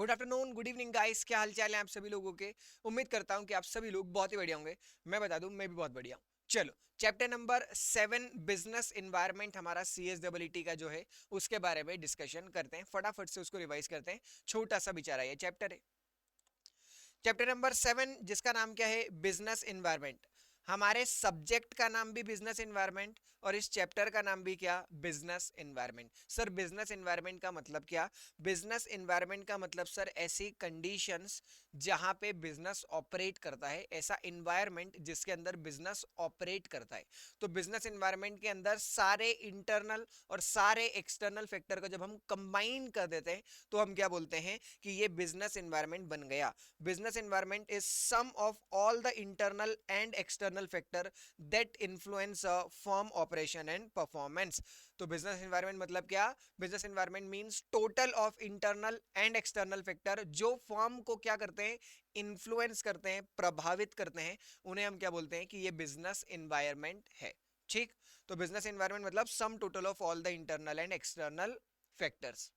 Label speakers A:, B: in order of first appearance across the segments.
A: Good afternoon, good evening guys. क्या हाल चाल है आप सभी लोगों के। उम्मीद करता हूँ कि आप सभी लोग बहुत ही बढ़िया होंगे। मैं बता दूं, मैं भी बहुत बढ़िया हूँ। चलो, चैप्टर नंबर 7 बिजनेस इन्वायरमेंट हमारा CSEE का जो है उसके बारे में डिस्कशन करते हैं। फटाफट से उसको रिवाइज करते हैं। छोटा सा बेचारा ये चैप्टर है। चैप्टर नंबर 7 जिसका नाम क्या है, बिजनेस इन्वायरमेंट। हमारे सब्जेक्ट का नाम भी बिजनेस इन्वायरमेंट और इस चैप्टर का नाम भी क्या, business environment. Sir business environment का मतलब क्या? बिजनेस इन्वायरमेंट का मतलब सर ऐसी कंडीशंस जहां पे बिजनेस ऑपरेट करता है, ऐसा इन्वायरमेंट जिसके अंदर बिजनेस ऑपरेट करता है। तो बिजनेस इन्वायरमेंट के अंदर सारे इंटरनल और सारे एक्सटर्नल फैक्टर को जब हम कंबाइन कर देते हैं तो हम क्या बोलते हैं कि ये बिजनेस इन्वायरमेंट बन गया। Business environment is sum of all the internal and external factor that influence a firm operation and performance. तो business environment मतलब क्या? Business environment means total of internal and external factor जो firm को क्या करते हैं, influence करते हैं, प्रभावित करते हैं, उन्हें हम क्या बोलते हैं कि ये business environment है। ठीक, तो business environment मतलब sum total of all the internal and external factors।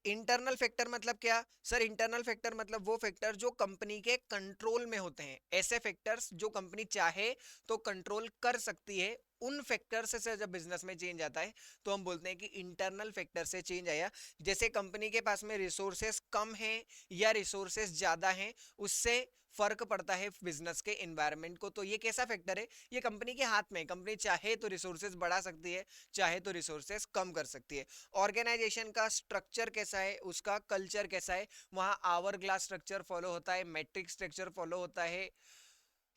A: Internal factor मतलब क्या? सर इंटरनल फैक्टर मतलब वो फैक्टर जो कंपनी के कंट्रोल में होते हैं, ऐसे फैक्टर्स जो कंपनी चाहे तो कंट्रोल कर सकती है। उन फैक्टर से जब बिजनेस में चेंज आता है तो हम बोलते हैं कि इंटरनल फैक्टर से चेंज आया। जैसे कंपनी के पास में रिसोर्सेस कम हैं या रिसोर्सेस ज्यादा हैं, उससे फर्क पड़ता है बिजनेस के एनवायरनमेंट को। तो ये कैसा फैक्टर है? ये कंपनी के हाथ में, कंपनी चाहे तो रिसोर्सेज बढ़ा सकती है, चाहे तो रिसोर्सेज कम कर सकती है। ऑर्गेनाइजेशन का स्ट्रक्चर कैसा है, उसका कल्चर कैसा है, वहां आवर ग्लास स्ट्रक्चर फॉलो होता है, मैट्रिक स्ट्रक्चर फॉलो होता है,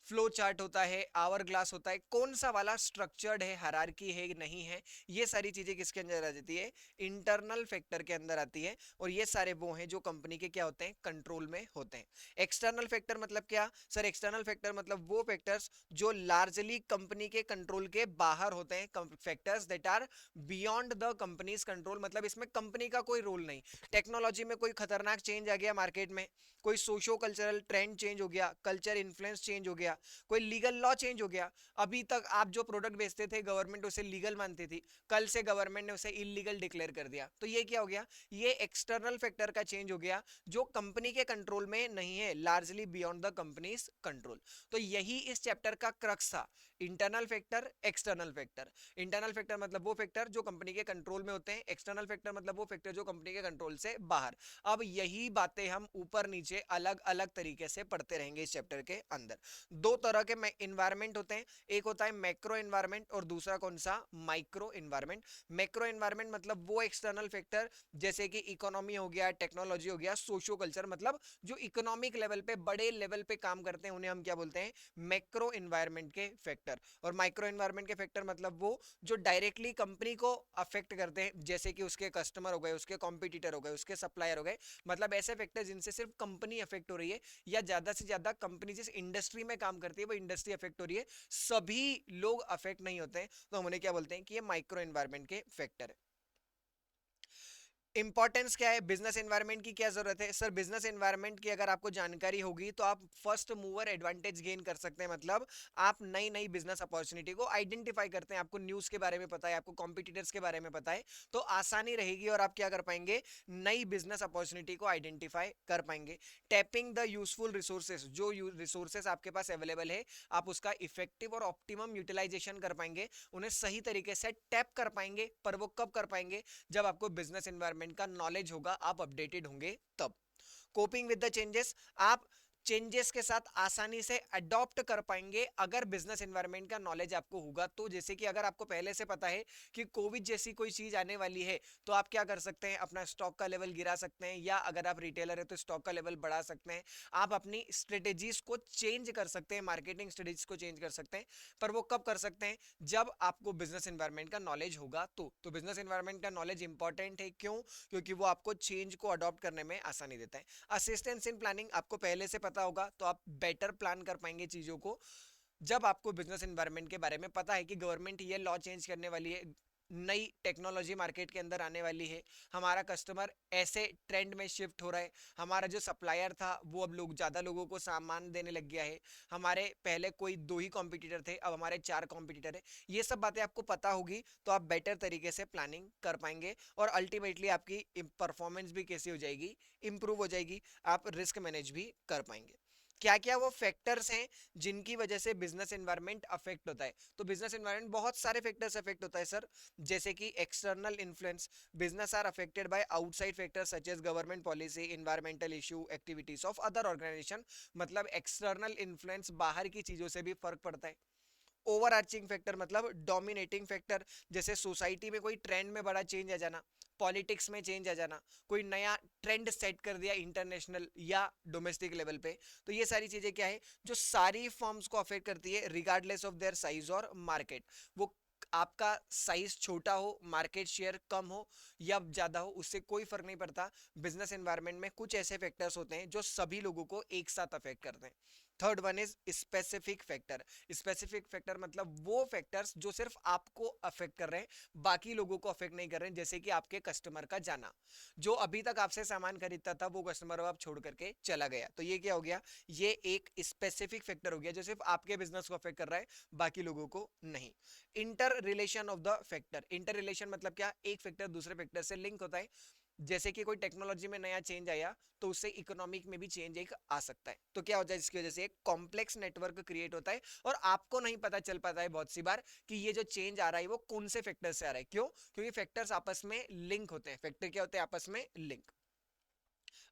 A: फ्लो चार्ट होता है, आवर ग्लास होता है, कौन सा वाला स्ट्रक्चर्ड है, हायरार्की है नहीं है, ये सारी चीजें किसके अंदर आ जाती है, इंटरनल फैक्टर के अंदर आती है। और ये सारे वो हैं जो कंपनी के क्या होते हैं, कंट्रोल में होते हैं। एक्सटर्नल फैक्टर मतलब क्या? सर एक्सटर्नल फैक्टर मतलब वो फैक्टर्स जो लार्जली कंपनी के कंट्रोल के बाहर होते हैं, factors that are beyond the company's control. मतलब इसमें कंपनी का कोई रोल नहीं। टेक्नोलॉजी में कोई खतरनाक चेंज आ गया मार्केट में, कोई सोशो कल्चरल ट्रेंड चेंज हो गया, कल्चर इन्फ्लुएंस चेंज हो गया, कोई लीगल लॉ चेंज हो गया। अभी तक आप जो प्रोडक्ट बेचते थे गवर्नमेंट उसे लीगल मानती थी, कल से गवर्नमेंट ने उसे इलीगल डिक्लेयर कर दिया, तो ये क्या हो गया, ये एक्सटर्नल फैक्टर का चेंज हो गया जो कंपनी के कंट्रोल में नहीं है, largely beyond the company's control. तो यही इस चैप्टर का क्रक्स था, internal factor, external factor. Internal factor मतलब वो फैक्टर जो कंपनी के कंट्रोल में होते हैं, एक्सटर्नल फैक्टर मतलब वो फैक्टर जो कंपनी के कंट्रोल से बाहर। अब यही बातें हम ऊपर नीचे अलग अलग तरीके से पढ़ते रहेंगे इस चैप्टर के अंदर। दो तरह के इन्वायरमेंट होते हैं, एक होता है मैक्रो इन्वायरमेंट और दूसरा कौन सा, माइक्रो इन्वायरमेंट। मैक्रो इन्वायरमेंट मतलब वो एक्सटर्नल फैक्टर जैसे कि इकोनॉमी हो गया, टेक्नोलॉजी हो गया, सोशो कल्चर, मतलब जो इकोनॉमिक लेवल पे, बड़े लेवल पे काम करते हैं, उन्हें हम क्या बोलते हैं, मैक्रो इन्वायरमेंट के फैक्टर। और माइक्रो इन्वायरमेंट के फैक्टर मतलब वो जो डायरेक्टली कंपनी को अफेक्ट करते हैं, जैसे कि उसके कस्टमर हो गए, उसके कॉम्पिटिटर हो गए, उसके सप्लायर हो गए। मतलब ऐसे फैक्टर जिनसे सिर्फ कंपनी अफेक्ट हो रही है या ज्यादा से ज्यादा कंपनी जिस इंडस्ट्री में काम करती है वो इंडस्ट्री अफेक्ट हो रही है, सभी लोग अफेक्ट नहीं होते हैं, तो हम उन्हें क्या बोलते हैं कि ये माइक्रो एनवायरनमेंट के फैक्टर है। इंपॉर्टेंस क्या है, बिजनेस एनवायरनमेंट की क्या जरूरत है? सर बिजनेस एनवायरनमेंट की अगर आपको जानकारी होगी तो आप फर्स्ट मूवर एडवांटेज गेन कर सकते हैं। मतलब आप नई नई बिजनेस अपॉर्चुनिटी को आइडेंटिफाई करते हैं, आपको न्यूज के बारे में पता है, आपको कॉम्पिटिटर्स के बारे में पता है, तो आसानी रहेगी और आप क्या कर पाएंगे, नई बिजनेस अपॉर्चुनिटी को आइडेंटिफाई कर पाएंगे। टैपिंग द यूजफुल रिसोर्सेज, जो रिसोर्सेज आपके पास अवेलेबल है आप उसका इफेक्टिव और ऑप्टिमम यूटिलाइजेशन कर पाएंगे, उन्हें सही तरीके से टैप कर पाएंगे। पर वो कब कर पाएंगे, जब आपको बिजनेस एनवायरनमेंट का नॉलेज होगा, आप अपडेटेड होंगे तब। कोपिंग विद द चेंजेस, आप चेंजेस के साथ आसानी से अडॉप्ट कर पाएंगे अगर बिजनेस एनवायरनमेंट का नॉलेज आपको होगा तो। जैसे कि अगर आपको पहले से पता है कि कोविड जैसी कोई चीज आने वाली है तो आप क्या कर सकते हैं, अपना स्टॉक का लेवल गिरा सकते हैं, या अगर आप रिटेलर है तो स्टॉक का लेवल बढ़ा सकते हैं। आप अपनी स्ट्रेटेजीज को चेंज कर सकते हैं, मार्केटिंग स्ट्रेटेजीज को चेंज कर सकते हैं। पर वो कब कर सकते हैं, जब आपको बिजनेस एनवायरनमेंट का नॉलेज होगा तो बिजनेस एनवायरनमेंट का नॉलेज इंपॉर्टेंट है, क्यों? क्योंकि वो आपको चेंज को अडॉप्ट करने में आसानी देता है। असिस्टेंस इन प्लानिंग, आपको पहले से पता होगा तो आप बेटर प्लान कर पाएंगे चीजों को। जब आपको बिजनेस एनवायरनमेंट के बारे में पता है कि गवर्नमेंट ये लॉ चेंज करने वाली है, नई टेक्नोलॉजी मार्केट के अंदर आने वाली है, हमारा कस्टमर ऐसे ट्रेंड में शिफ्ट हो रहा है, हमारा जो सप्लायर था वो अब लोग ज़्यादा लोगों को सामान देने लग गया है, हमारे पहले कोई 2 ही कॉम्पिटिटर थे, अब हमारे 4 कॉम्पिटिटर है। ये सब बातें आपको पता होगी तो आप बेटर तरीके से प्लानिंग कर पाएंगे और अल्टीमेटली आपकी परफॉर्मेंस भी कैसी हो जाएगी, इंप्रूव हो जाएगी, आप रिस्क मैनेज भी कर पाएंगे। क्या क्या वो फैक्टर्स हैं जिनकी वजह से बिजनेस एनवायरनमेंट अफेक्ट होता है? तो बिजनेस एनवायरनमेंट बहुत सारे फैक्टर्स अफेक्ट होता है सर, जैसे कि external influence, business are affected by outside factors such as government policy, environmental issue, activities of other organisation. मतलब एक्सटर्नल इन्फ्लुएंस, बाहर की चीजों से भी फर्क पड़ता है। ओवर आर्चिंग फैक्टर मतलब डोमिनेटिंग फैक्टर, जैसे सोसाइटी में कोई ट्रेंड में बड़ा चेंज आ जाना, पॉलिटिक्स में चेंज आ जाना, कोई नया ट्रेंड सेट कर दिया इंटरनेशनल या डोमेस्टिक लेवल पे। तो ये सारी चीजें क्या है जो सारी फर्म्स को अफेक्ट करती है रिगार्डलेस ऑफ देयर साइज और मार्केट। वो आपका साइज छोटा हो, मार्केट शेयर कम हो या ज्यादा हो, उससे कोई फर्क नहीं पड़ता। बिजनेस एनवायरनमेंट में कुछ ऐसे फैक्टर्स होते हैं जो सभी लोगों को एक साथ अफेक्ट करते हैं। Third one is specific factor. Specific factor मतलब वो फैक्टर्स जो सिर्फ आपको अफेक्ट कर रहे हैं, बाकी लोगों को अफेक्ट नहीं कर रहे हैं। जैसे कि आपके कस्टमर का जाना, जो अभी तक आपसे सामान खरीदता था वो कस्टमर अब आप छोड़ करके चला गया, तो ये क्या हो गया, ये एक स्पेसिफिक फैक्टर हो गया जो सिर्फ आपके बिजनेस को अफेक्ट कर रहा है, बाकी लोगों को नहीं। Inter relation of the factor, inter relation मतलब क्या, एक फैक्टर दूसरे फैक्टर से लिंक होता है। जैसे कि कोई टेक्नोलॉजी में नया चेंज आया तो उससे इकोनॉमिक में भी चेंज एक आ सकता है। तो क्या होता है, इसकी वजह से एक कॉम्प्लेक्स नेटवर्क क्रिएट होता है और आपको नहीं पता चल पाता है बहुत सी बार कि ये जो चेंज आ रहा है वो कौन से फैक्टर से आ रहा है। क्यों? क्योंकि फैक्टर्स आपस में लिंक होते हैं। फैक्टर क्या होते हैं? आपस में लिंक।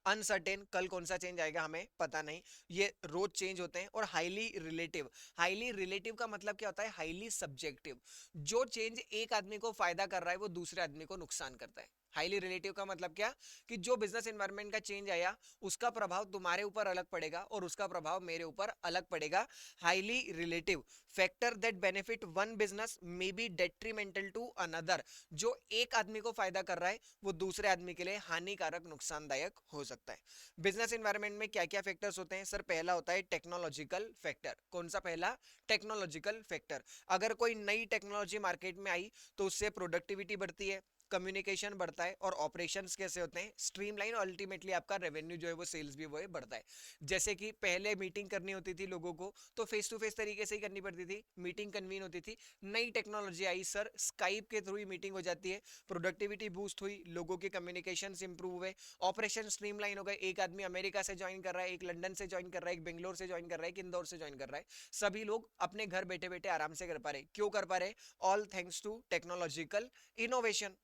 A: अनसर्टेन, कल कौन सा चेंज आएगा हमें पता नहीं, ये रोज चेंज होते हैं। और हाईली रिलेटिव, हाईली रिलेटिव का मतलब क्या होता है, हाईली सब्जेक्टिव। जो चेंज एक आदमी को फायदा कर रहा है वो दूसरे आदमी को नुकसान करता है। हाईली रिलेटिव का मतलब क्या, कि जो बिजनेस एनवायरनमेंट का चेंज आया उसका प्रभाव तुम्हारे ऊपर अलग पड़ेगा और उसका प्रभाव मेरे ऊपर अलग पड़ेगा। Highly relative factor that benefit one business may be detrimental to another. जो एक आदमी को फायदा कर रहा है वो दूसरे आदमी के लिए हानिकारक, नुकसानदायक हो सकता है। बिजनेस एनवायरनमेंट में क्या क्या फैक्टर्स होते हैं सर? पहला होता है टेक्नोलॉजिकल फैक्टर। कौन सा पहला? Technological factor. अगर कोई नई टेक्नोलॉजी मार्केट में आई तो उससे प्रोडक्टिविटी बढ़ती है, कम्युनिकेशन बढ़ता है और ऑपरेशंस कैसे होते हैं, स्ट्रीमलाइन। अल्टीमेटली आपका रेवेन्यू जो है वो सेल्स भी वो है बढ़ता है। जैसे कि पहले मीटिंग करनी होती थी लोगों को तो फेस टू फेस तरीके से ही करनी पड़ती थी, मीटिंग कन्वीन होती थी। नई टेक्नोलॉजी आई सर, स्काइप के थ्रू ही मीटिंग हो जाती है, प्रोडक्टिविटी बूस्ट हुई, लोगों के कम्युनिकेशन इंप्रूव हुए, ऑपरेशन स्ट्रीमलाइन हो गए। एक आदमी अमेरिका से ज्वाइन कर रहा है, एक लंदन से ज्वाइन कर रहा है, एक बेंगलोर से ज्वाइन कर रहा है, एक इंदौर से ज्वाइन कर रहा है, सभी लोग अपने घर बैठे बैठे आराम से कर पा रहे। क्यों कर पा रहे? All thanks to technological innovation.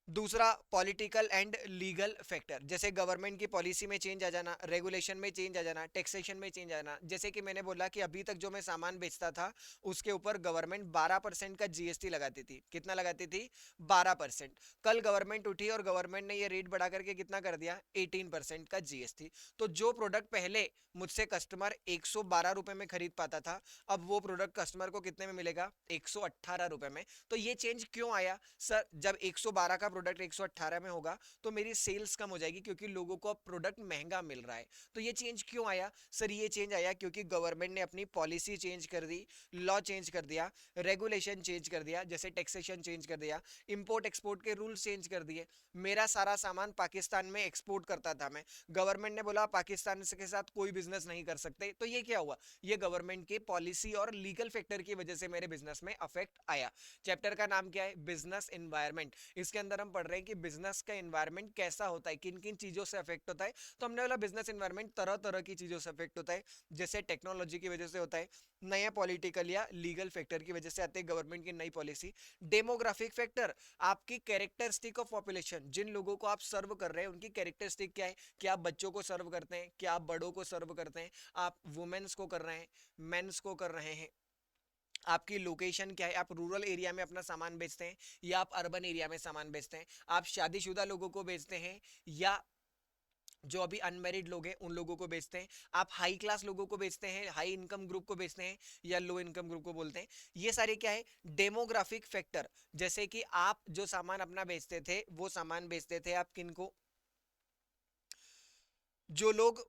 A: दूसरा पॉलिटिकल एंड लीगल फैक्टर, जैसे गवर्नमेंट की पॉलिसी में चेंज आ जाना, रेगुलेशन में चेंज आ जाना, टैक्सेशन में चेंज आ जाना। जैसे कि मैंने बोला कि अभी तक जो मैं सामान बेचता था उसके ऊपर गवर्नमेंट 12% का जीएसटी लगाती थी। कितना लगाती थी? 12%। कल गवर्नमेंट उठी और गवर्नमेंट ने ये रेट बढ़ा करके कितना कर दिया? 18% का जीएसटी। तो जो प्रोडक्ट पहले मुझसे कस्टमर 112 रुपए में खरीद पाता था, अब वो प्रोडक्ट कस्टमर को कितने में मिलेगा? 118 रुपए में। तो ये चेंज क्यों आया सर? जब 112 का प्रोडक्ट 118 में होगा तो मेरी सेल्स कम हो जाएगी क्योंकि लोगों को अब प्रोडक्ट महंगा मिल रहा है। तो ये चेंज क्यों आया सर? ये चेंज आया क्योंकि गवर्नमेंट ने अपनी पॉलिसी चेंज कर दी, लॉ चेंज कर दिया, रेगुलेशन चेंज कर दिया, जैसे टैक्सेशन चेंज कर दिया, इंपोर्ट एक्सपोर्ट के रूल्स चेंज कर दिए। मेरा सारा सामान पाकिस्तान में एक्सपोर्ट करता था मैं, गवर्नमेंट ने बोला पाकिस्तान के साथ कोई बिजनेस नहीं कर सकते। तो ये क्या हुआ? ये गवर्नमेंट के पॉलिसी और लीगल फैक्टर की वजह से मेरे बिजनेस में अफेक्ट आया। चैप्टर का नाम क्या है? Business environment. इसके अंदर हम पढ़ रहे हैं कि बिजनेस का एनवायरनमेंट कैसा होता है, किन किन चीजों से अफेक्ट होता है। तो हमने बोला बिजनेस एनवायरनमेंट तरह तरह की चीजों से अफेक्ट होता है, जैसे टेक्नोलॉजी की वजह से होता है, नया पॉलिटिकल या लीगल फैक्टर की वजह से आते हैं, गवर्नमेंट की नई पॉलिसी। डेमोग्राफिक फैक्टर, आपकी कैरेक्टरिस्टिक ऑफ पॉपुलेशन, जिन लोगों को आप सर्व कर रहे हैं उनकी कैरेक्टरिस्टिक क्या है, क्या आप बच्चों को सर्व करते हैं, क्या आप बड़ों को सर्व करते हैं, आप वुमेन्स को कर रहे हैं, मेंस को कर रहे हैं, आपकी लोकेशन क्या है, आप रूरल एरिया में अपना सामान बेचते हैं या आप अर्बन एरिया में सामान बेचते हैं, आप शादीशुदा लोगों को बेचते हैं या जो अभी अनमेरिड लोग हैं उन लोगों को बेचते हैं, आप हाई क्लास लोगों को बेचते हैं, हाई इनकम ग्रुप को बेचते हैं या लो इनकम ग्रुप को बोलते हैं। ये सारे क्या है? Demographic factor. जैसे कि आप जो सामान अपना बेचते थे वो सामान बेचते थे आप किनको? जो लोग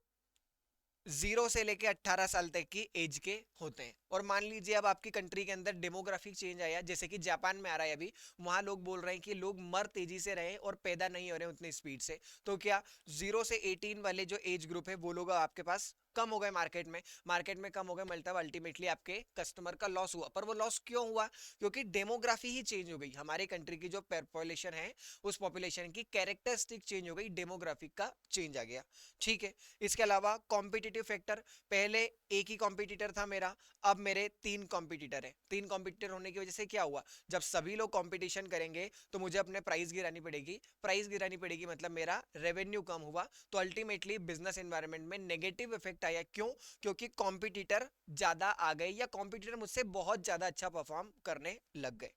A: 0 से लेके 18 साल तक की एज के होते हैं। और मान लीजिए अब आपकी कंट्री के अंदर डेमोग्राफिक चेंज आया, जैसे कि जापान में आ रहा है अभी, वहां लोग बोल रहे हैं कि लोग मर तेजी से रहे और पैदा नहीं हो रहे उतनी स्पीड से, तो क्या 0 से 18 वाले जो एज ग्रुप है वो लोग आपके पास कम हो गए मार्केट में कम हो गए, मतलब अल्टीमेटली आपके कस्टमर का लॉस हुआ। पर वो लॉस क्यों हुआ? क्योंकि डेमोग्राफी ही चेंज हो गई, हमारे कंट्री की जो पॉपुलेशन है उस पॉपुलेशन की कैरेक्टरिस्टिक चेंज हो गई, डेमोग्राफिक का चेंज आ गया। ठीक है। इसके अलावा कॉम्पिटिटिव फैक्टर, पहले एक ही कॉम्पिटिटर था मेरा, अब मेरे 3 कॉम्पिटिटर है। 3 कॉम्पिटिटर होने की वजह से क्या हुआ, जब सभी लोग कॉम्पिटिशन करेंगे तो मुझे अपने प्राइस गिरानी पड़ेगी, मतलब मेरा रेवेन्यू कम हुआ। तो अल्टीमेटली बिजनेस एनवायरनमेंट में नेगेटिव इफेक्ट आया। क्यों? क्योंकि कॉम्पिटिटर ज्यादा आ गए, या कॉम्पिटिटर मुझसे बहुत ज्यादा अच्छा परफॉर्म करने लग गए।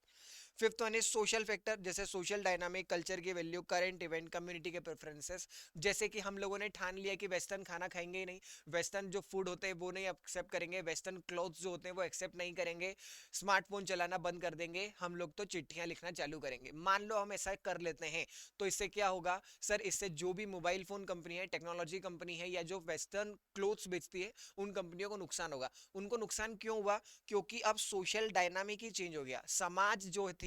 A: Fifth one is social factor, जैसे सोशल डायनामिक, कल्चर की वैल्यू, करंट इवेंट, कम्युनिटी के प्रेफरेंसेस। जैसे कि हम लोगों ने ठान लिया कि वेस्टर्न खाना खाएंगे ही नहीं, वेस्टर्न जो फूड होते हैं वो नहीं एक्सेप्ट करेंगे, वेस्टर्न क्लोथ्स जो होते हैं वो एक्सेप्ट नहीं करेंगे, स्मार्टफोन चलाना बंद कर देंगे, हम लोग तो चिट्ठियां लिखना चालू करेंगे। मान लो हम ऐसा कर लेते हैं, तो इससे क्या होगा सर? इससे जो भी मोबाइल फोन कंपनी है, टेक्नोलॉजी कंपनी है, या जो वेस्टर्न क्लोथ्स बेचती है, उन कंपनियों को नुकसान होगा। उनको नुकसान क्यों हुआ? क्योंकि अब सोशल डायनामिक ही चेंज हो गया। समाज जो थी,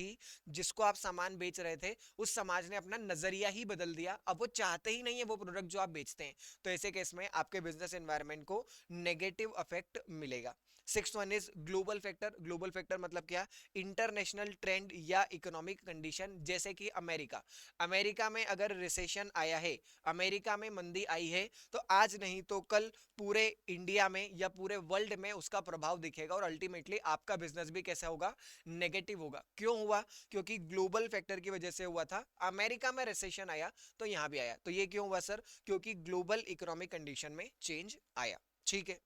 A: जिसको आप सामान बेच रहे थे, उस समाज ने अपना नजरिया ही बदल दिया। अब वो चाहते ही नहीं है वो प्रोडक्ट जो आप बेचते हैं। तो ऐसे केस में आपके बिजनेस एनवायरनमेंट को नेगेटिव इफेक्ट मिलेगा। Sixth one is global factor. Global factor मतलब क्या? इंटरनेशनल ट्रेंड या इकोनॉमिक कंडीशन, जैसे कि अमेरिका। अमेरिका में अगर रिसेशन आया है, अमेरिका में मंदी आई है, तो आज नहीं तो कल पूरे इंडिया में या पूरे वर्ल्ड में उसका प्रभाव दिखेगा, और अल्टीमेटली आपका बिजनेस भी कैसा होगा? नेगेटिव होगा। क्यों हुआ? क्योंकि ग्लोबल फैक्टर की वजह से हुआ था। अमेरिका में रिसेशन आया तो यहां भी आया। तो ये क्यों हुआ सर? क्योंकि ग्लोबल इकोनॉमिक कंडीशन में चेंज आया। ठीक है।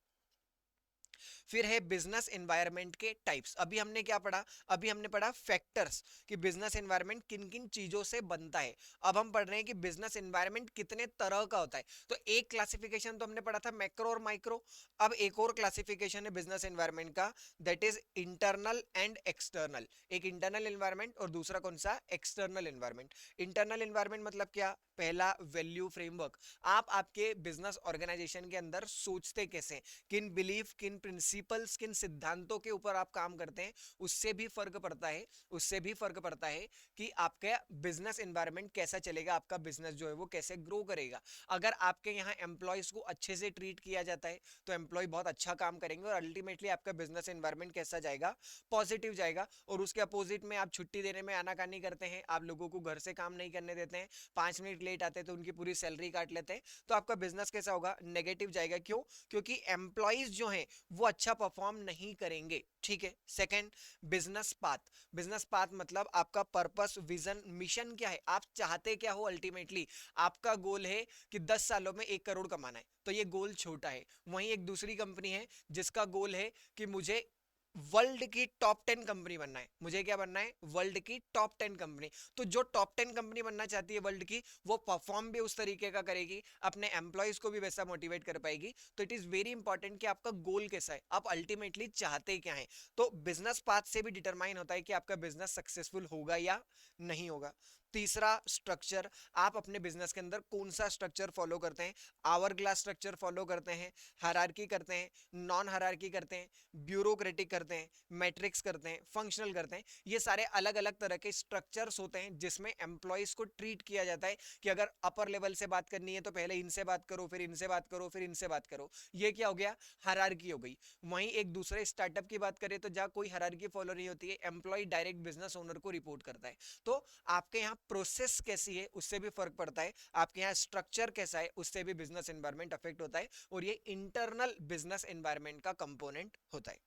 A: फिर है बिजनेस एनवायरनमेंट के टाइप्स। अभी हमने क्या पढ़ा? अभी हमने पढ़ा फैक्टर्स, कि बिजनेस एनवायरनमेंट किन किन चीजों से बनता है। अब हम पढ़ रहे हैं कि बिजनेस एनवायरनमेंट कितने तरह का होता है। तो एक क्लासिफिकेशन तो हमने पढ़ा था मैक्रो और माइक्रो। अब एक और क्लासिफिकेशन है बिजनेस एनवायरनमेंट का, that is internal and external. एक इंटरनल एनवायरनमेंट और दूसरा कौन सा? External environment. इंटरनल एनवायरनमेंट मतलब क्या? पहला वैल्यू फ्रेमवर्क, आप आपके बिजनेस ऑर्गेनाइजेशन के अंदर सोचते कैसे, किन बिलीफ, किन प्रिंसिपल्स, किन सिद्धांतों के ऊपर आप काम करते हैं, उससे भी फर्क पड़ता है। उससे भी फर्क पड़ता है कि आपका बिजनेस एनवायरनमेंट कैसा चलेगा, आपका बिजनेस जो है वो कैसे ग्रो करेगा। अगर आपके यहाँ एम्प्लॉयज को अच्छे से ट्रीट किया जाता है तो एम्प्लॉय बहुत अच्छा काम करेंगे, और अल्टीमेटली आपका बिजनेस एनवायरनमेंट कैसा जाएगा? पॉजिटिव जाएगा। और उसके अपोजिट में आप छुट्टी देने में आनाकानी करते हैं, आप लोगों को घर से काम नहीं करने देते हैं, 5 मिनट लेट आते हैं तो उनकी पूरी सैलरी काट लेते हैं, तो आपका बिजनेस कैसा होगा? नेगेटिव जाएगा। क्यों? क्योंकि एम्प्लॉयज जो हैं वो अच्छा परफॉर्म नहीं करेंगे। ठीक है। Second, business path. Business path मतलब आपका पर्पस, विजन, मिशन क्या है, आप चाहते क्या हो। अल्टीमेटली आपका गोल है कि 10 सालों में 1 करोड़ कमाना है, तो ये गोल छोटा है। वहीं एक दूसरी कंपनी है जिसका गोल है कि मुझे वर्ल्ड की टॉप 10 कंपनी बनना है। मुझे क्या बनना है? वर्ल्ड की टॉप 10 कंपनी। तो जो टॉप 10 कंपनी बनना चाहती है वर्ल्ड की, वो परफॉर्म भी उस तरीके का करेगी, अपने एम्प्लॉयज को भी वैसा मोटिवेट कर पाएगी। तो इट इज वेरी इंपॉर्टेंट कि आपका गोल कैसा है, आप अल्टीमेटली चाहते क्या है। तो बिजनेस पाथ से भी डिटरमाइन होता है कि आपका बिजनेस सक्सेसफुल होगा या नहीं होगा। तीसरा, स्ट्रक्चर। आप अपने बिजनेस के अंदर कौन सा स्ट्रक्चर फॉलो करते हैं? आवर ग्लास स्ट्रक्चर फॉलो करते हैं, हायरार्की करते हैं, नॉन हायरार्की करते हैं, ब्यूरोक्रेटिक करते हैं, मैट्रिक्स करते हैं, फंक्शनल करते हैं। ये सारे अलग अलग तरह के स्ट्रक्चर्स होते हैं जिसमें एम्प्लॉयज को ट्रीट किया जाता है कि अगर अपर लेवल से बात करनी है तो पहले इनसे बात करो, फिर इनसे बात करो, फिर इनसे बात करो। ये क्या हो गया? हायरार्की हो गई। वहीं एक दूसरे स्टार्टअप की बात करें तो जहां कोई हायरार्की फॉलो नहीं होती है, एम्प्लॉय डायरेक्ट बिजनेस ओनर को रिपोर्ट करता है। तो आपके यहाँ प्रोसेस कैसी है उससे भी फर्क पड़ता है, आपके यहाँ स्ट्रक्चर कैसा है उससे भी बिजनेस एनवायरनमेंट अफेक्ट होता है, और ये इंटरनल बिजनेस एनवायरनमेंट का कंपोनेंट होता है।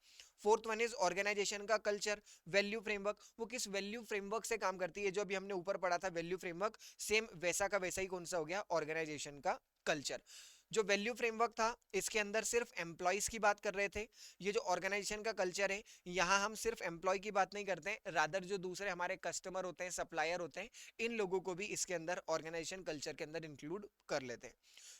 A: फोर्थ वन इज ऑर्गेनाइजेशन का कल्चर। वैल्यू फ्रेमवर्क, वो किस वैल्यू फ्रेमवर्क से काम करती है? जो अभी हमने ऊपर पढ़ा था वैल्यू फ्रेमवर्क, सेम वैसा का वैसा ही कौन सा हो गया? ऑर्गेनाइजेशन का कल्चर। जो वैल्यू फ्रेमवर्क था इसके अंदर सिर्फ एम्प्लॉयज की बात कर रहे थे। ये जो ऑर्गेनाइजेशन का कल्चर है, यहाँ हम सिर्फ एम्प्लॉय की बात नहीं करते हैं, रादर जो दूसरे हमारे कस्टमर होते हैं, सप्लायर होते हैं, इन लोगों को भी इसके अंदर ऑर्गेनाइजेशन कल्चर के अंदर इंक्लूड कर लेते हैं।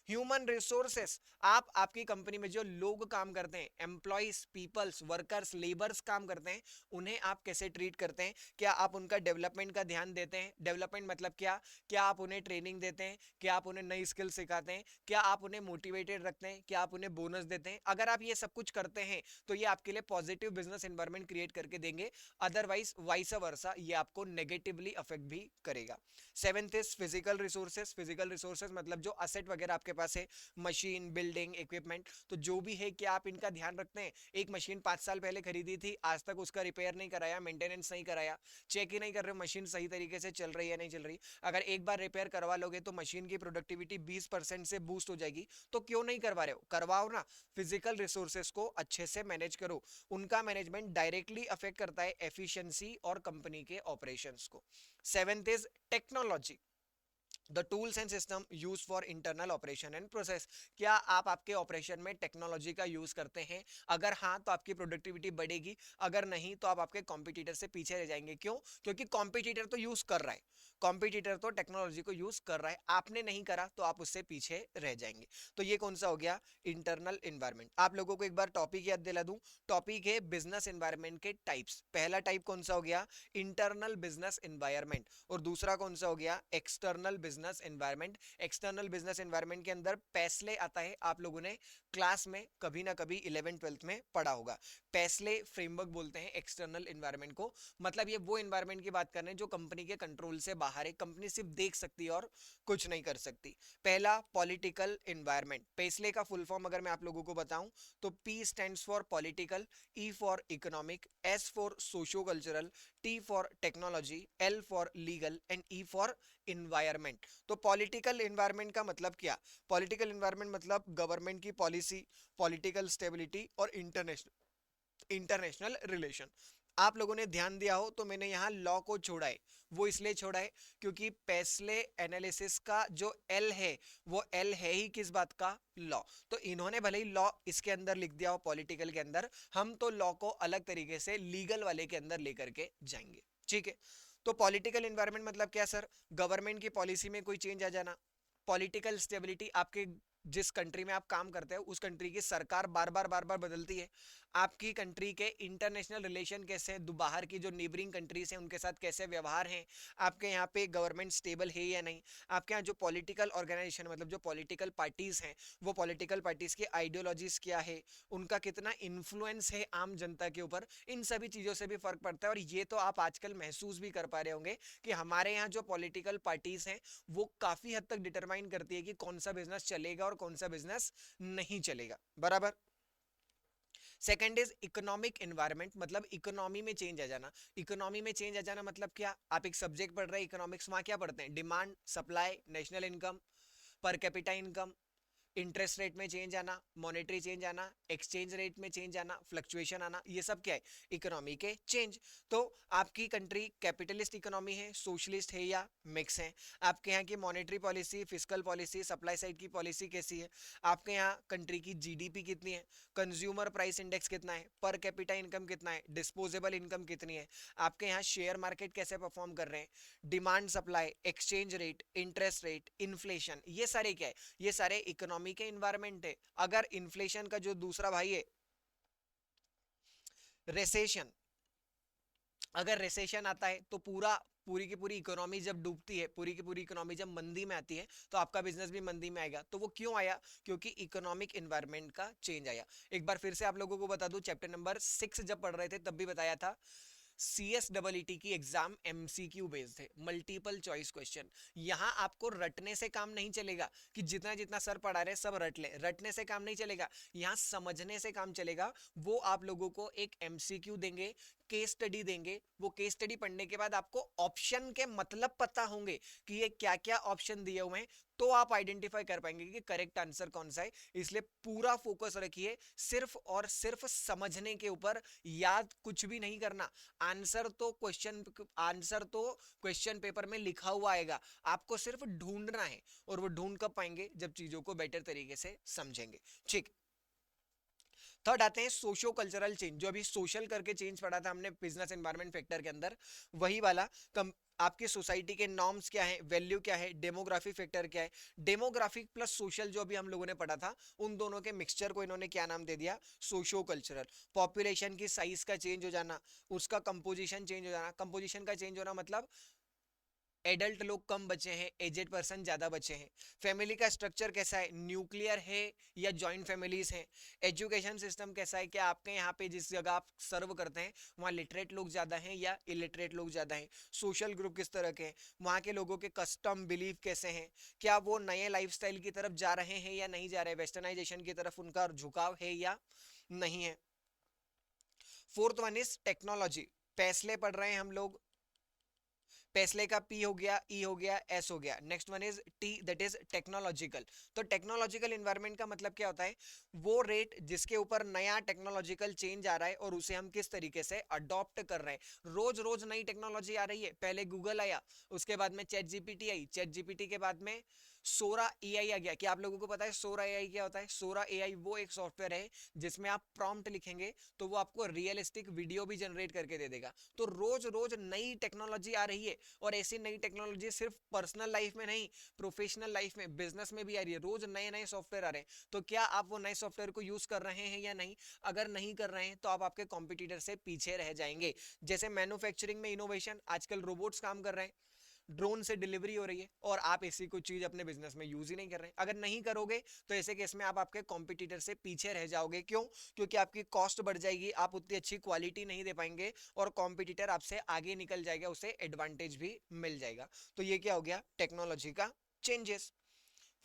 A: ह्यूमन रिसोर्सेस, आप आपकी कंपनी में जो लोग काम करते हैं, एम्प्लॉयज, पीपल्स, वर्कर्स, लेबर्स काम करते हैं, उन्हें आप कैसे ट्रीट करते हैं? क्या आप उनका डेवलपमेंट का ध्यान देते हैं? डेवलपमेंट मतलब क्या? क्या आप उन्हें ट्रेनिंग देते हैं? क्या आप उन्हें नई स्किल सिखाते हैं? क्या आप उन्हें उन्हें मोटिवेटेड रखते हैं, क्या आप उन्हें बोनस देते हैं? अगर आप ये सब कुछ करते हैं तो ये आपके लिए पॉजिटिव बिजनेस एनवायरनमेंट क्रिएट करके देंगे, अदरवाइज वाइस वर्सा ये आपको नेगेटिवली अफेक्ट भी करेगा। Seventh is physical resources. Physical resources मतलब जो असेट वगैरह आपके पास है, मशीन, बिल्डिंग, इक्विपमेंट, तो जो भी है क्या आप इनका ध्यान रखते हैं? एक मशीन 5 साल पहले खरीदी थी, आज तक उसका रिपेयर नहीं कराया, मेंटेनेंस नहीं कराया, चेक ही नहीं कर रहे हो मशीन सही तरीके से चल रही है नहीं चल रही। अगर एक बार रिपेयर करवा लोगे तो मशीन की प्रोडक्टिविटी 20% से बूस्ट हो जाएगी, तो क्यों नहीं करवा रहे हो? करवाओ ना। फिजिकल रिसोर्सेज को अच्छे से मैनेज करो, उनका मैनेजमेंट डायरेक्टली अफेक्ट करता है एफिशिएंसी और कंपनी के ऑपरेशंस को। Seventh is technology, the tools and system use for internal operation and process. क्या आप आपके ऑपरेशन में टेक्नोलॉजी का यूज करते हैं? अगर हाँ तो आपकी प्रोडक्टिविटी बढ़ेगी, अगर नहीं तो आप आपके कॉम्पिटिटर से पीछे रह जाएंगे। क्यों? क्योंकि कॉम्पिटिटर तो यूज कर रहा है, कॉम्पिटिटर तो टेक्नोलॉजी को यूज कर रहा है, आपने नहीं करा तो आप उससे पीछे रह जाएंगे। तो ये कौन सा हो गया? Internal environment. आप लोगों को एक बार टॉपिक याद दिला दूं, टॉपिक है बिजनेस एनवायरनमेंट के टाइप्स। पहला टाइप कौन सा हो गया? Internal business environment. और दूसरा कौन सा हो गया? External business environment. External business environment के अंदर पैसले आता है, आप लोगों ने क्लास में कभी ना कभी 11th-12th में पढ़ा होगा। पैसले फ्रेमवर्क बोलते हैं एक्सटर्नल एनवायरनमेंट को, मतलब ये वो एनवायरनमेंट की बात कर रहे हैं जो कंपनी के कंट्रोल से बाहर है, कंपनी सिर्फ देख सकती है और कुछ नहीं कर सकती। पहला पॉलिटिकल एनवायरनमेंट। पैसले का फुल फॉर्म अगर मैं आप लोगों को बताऊं तो P stands for political, E for economic, S for socio cultural, T for technology, L for legal and E for environment. तो पॉलिटिकल इन्वायरमेंट का मतलब क्या? पॉलिटिकल इन्वायरमेंट मतलब गवर्नमेंट की पॉलिसी, पॉलिटिकल स्टेबिलिटी और इंटरनेशनल रिलेशन। आप लोगों ने ध्यान दिया हो तो मैंने यहाँ लॉ को छोड़ा है, वो इसलिए छोड़ा है क्योंकि पैसले एनालिसिस का जो एल है वो एल है ही किस बात का? लॉ। तो इन्होंने भले ही लॉ इसके अंदर लिख दिया हो पॉलिटिकल के अंदर, हम तो लॉ को अलग तरीके से लीगल वाले के अंदर लेकर के जाएंगे। ठीक है, तो पॉलिटिकल एनवायरनमेंट मतलब क्या सर? गवर्नमेंट की पॉलिसी में कोई चेंज आ जाना। पॉलिटिकल स्टेबिलिटी, आपके जिस कंट्री में आप काम करते हो उस कंट्री की सरकार बार बार बदलती है। आपकी कंट्री के इंटरनेशनल रिलेशन कैसे हैं, बाहर की जो नेबरिंग कंट्रीज हैं उनके साथ कैसे व्यवहार हैं, आपके यहाँ पे गवर्नमेंट स्टेबल है या नहीं, आपके यहाँ जो पॉलिटिकल ऑर्गेनाइजेशन मतलब जो पॉलिटिकल पार्टीज हैं वो पॉलिटिकल पार्टीज की आइडियोलॉजीज क्या है, उनका कितना इन्फ्लुएंस है आम जनता के ऊपर, इन सभी चीज़ों से भी फर्क पड़ता है। और ये तो आप आजकल महसूस भी कर पा रहे होंगे कि हमारे यहाँ जो पॉलिटिकल पार्टीज हैं वो काफ़ी हद तक डिटरमाइन करती है कि कौन सा बिजनेस चलेगा और कौन सा बिजनेस नहीं चलेगा। बराबर। सेकंड इज इकोनॉमिक एनवायरनमेंट, मतलब इकोनॉमी में चेंज आ जाना। इकोनॉमी में चेंज आ जाना मतलब क्या? आप एक सब्जेक्ट पढ़ रहे हैं इकोनॉमिक्स, वहां क्या पढ़ते हैं? Demand, supply, national income, per capita income, interest rate में चेंज आना, मॉनेटरी चेंज आना, एक्सचेंज रेट में चेंज आना, फ्लक्चुएशन आना, ये सब क्या है? इकोनॉमी के चेंज। तो आपकी कंट्री कैपिटलिस्ट इकोनॉमी है, सोशलिस्ट है या मिक्स है? आपके यहाँ की monetary policy, fiscal policy, supply side की पॉलिसी कैसी है? आपके यहाँ कंट्री की जीडीपी कितनी है, कंज्यूमर प्राइस इंडेक्स कितना है, पर कैपिटा इनकम कितना है, डिस्पोजेबल इनकम कितनी है, आपके यहाँ शेयर मार्केट कैसे परफॉर्म कर रहे हैं, demand supply, exchange rate, interest rate, inflation, ये सारे क्या है? ये सारे इकोनॉमी के इन्वायरमेंट है। अगर इन्फ्लेशन का जो दूसरा भाई है रेसेशन, अगर रेसेशन आता है तो पूरी की पूरी इकोनॉमी जब डूबती है, पूरी की पूरी इकोनॉमी जब मंदी में आती है तो आपका बिजनेस भी मंदी में आएगा। तो वो क्यों आया? क्योंकि इकोनॉमिक एनवायरनमेंट का चेंज आया। एक बार फिर से आप लोगों को बता दूं, चैप्टर नंबर 6 जब पढ़ रहे थे तब भी बताया था, CSEE की एग्जाम MCQ बेस्ड है, मल्टीपल चॉइस क्वेश्चन। यहाँ आपको रटने से काम नहीं चलेगा कि जितना जितना सर पढ़ा रहे सब रट ले, रटने से काम नहीं चलेगा, यहाँ समझने से काम चलेगा। वो आप लोगों को एक MCQ देंगे, केस स्टडी देंगे, वो केस स्टडी पढ़ने के बाद आपको ऑप्शन के मतलब पता होंगे कि ये क्या क्या ऑप्शन दिए हुए हैं, तो आप आइडेंटिफाई कर पाएंगे कि करेक्ट आंसर कौन सा है। इसलिए पूरा फोकस रखिए सिर्फ और सिर्फ समझने के ऊपर, याद कुछ भी नहीं करना। आंसर तो क्वेश्चन पेपर में लिखा हुआ आएगा, आपको सिर्फ ढूंढना है। और वो ढूंढ कब पाएंगे? जब चीजों को बेटर तरीके से समझेंगे। ठीक। थर्ड आते हैं सोशो कल्चरल चेंज, जो अभी सोशल करके चेंज पढ़ा था हमने बिजनेस एनवायरनमेंट फैक्टर के अंदर, वही वाला। आपकी सोसाइटी के नॉर्म्स क्या है, वैल्यू क्या है, डेमोग्राफी फैक्टर क्या है। डेमोग्राफिक प्लस सोशल जो अभी हम लोगों ने पढ़ा था, उन दोनों के मिक्सचर को इन्होंने क्या नाम दे दिया? Socio cultural. पॉपुलेशन की साइज का चेंज हो जाना, उसका कंपोजिशन चेंज हो जाना। कंपोजिशन का चेंज होना मतलब एडल्ट लोग कम बचे हैं, एजेड पर्सन ज्यादा बचे हैं। फैमिली का स्ट्रक्चर कैसा है, न्यूक्लियर है या जॉइंट फैमिलीज हैं। एजुकेशन सिस्टम कैसा है, क्या आपके यहाँ पे जिस जगह आप सर्व करते हैं वहाँ लिटरेट लोग ज्यादा हैं या इलिटरेट लोग ज्यादा हैं। सोशल ग्रुप किस तरह के हैं, वहाँ के लोगों के कस्टम बिलीफ कैसे हैं, क्या वो नए लाइफस्टाइल की तरफ जा रहे हैं या नहीं जा रहे, वेस्टर्नाइजेशन की तरफ उनका झुकाव है या नहीं है। फोर्थ वन इज टेक्नोलॉजी, पैसले पढ़ रहे हैं हम लोग, पेस्ले का पी हो गया, ई हो गया, एस हो गया। Next one is T, that is technological. तो टेक्नोलॉजिकल इन्वायरमेंट का मतलब क्या होता है, वो रेट जिसके ऊपर नया टेक्नोलॉजिकल चेंज आ रहा है और उसे हम किस तरीके से अडॉप्ट कर रहे हैं। रोज रोज नई टेक्नोलॉजी आ रही है, पहले गूगल आया, उसके बाद में चैट जीपीटी आई, चैट जीपीटी के बाद में सोरा एआई आ गया। क्या आप लोगों को पता है सोरा एआई क्या होता है? सोरा एआई वो एक सॉफ्टवेयर है जिसमें आप प्रॉम्प्ट लिखेंगे तो वो आपको रियलिस्टिक वीडियो भी जनरेट करके दे देगा। तो रोज रोज नई टेक्नोलॉजी आ रही है, और ऐसी नई टेक्नोलॉजी सिर्फ पर्सनल लाइफ में नहीं, प्रोफेशनल लाइफ में, बिजनेस में भी आ रही है। रोज नए नए सॉफ्टवेयर आ रहे हैं, तो क्या आप वो नए सॉफ्टवेयर को यूज कर रहे हैं या नहीं? अगर नहीं कर रहे हैं तो आप आपके कॉम्पिटिटर से पीछे रह जाएंगे। जैसे मैन्युफैक्चरिंग में इनोवेशन, आजकल रोबोट्स काम कर रहे हैं, ड्रोन से डिलीवरी हो रही है, और आप ऐसी कोई चीज अपने बिजनेस में यूज ही नहीं कर रहे हैं। अगर नहीं करोगे तो ऐसे केस में आप आपके कॉम्पिटिटर से पीछे रह जाओगे। क्यों? क्योंकि आपकी कॉस्ट बढ़ जाएगी, आप उतनी अच्छी क्वालिटी नहीं दे पाएंगे, और कॉम्पिटिटर आपसे आगे निकल जाएगा, उसे एडवांटेज भी मिल जाएगा। तो ये क्या हो गया, टेक्नोलॉजी का changes.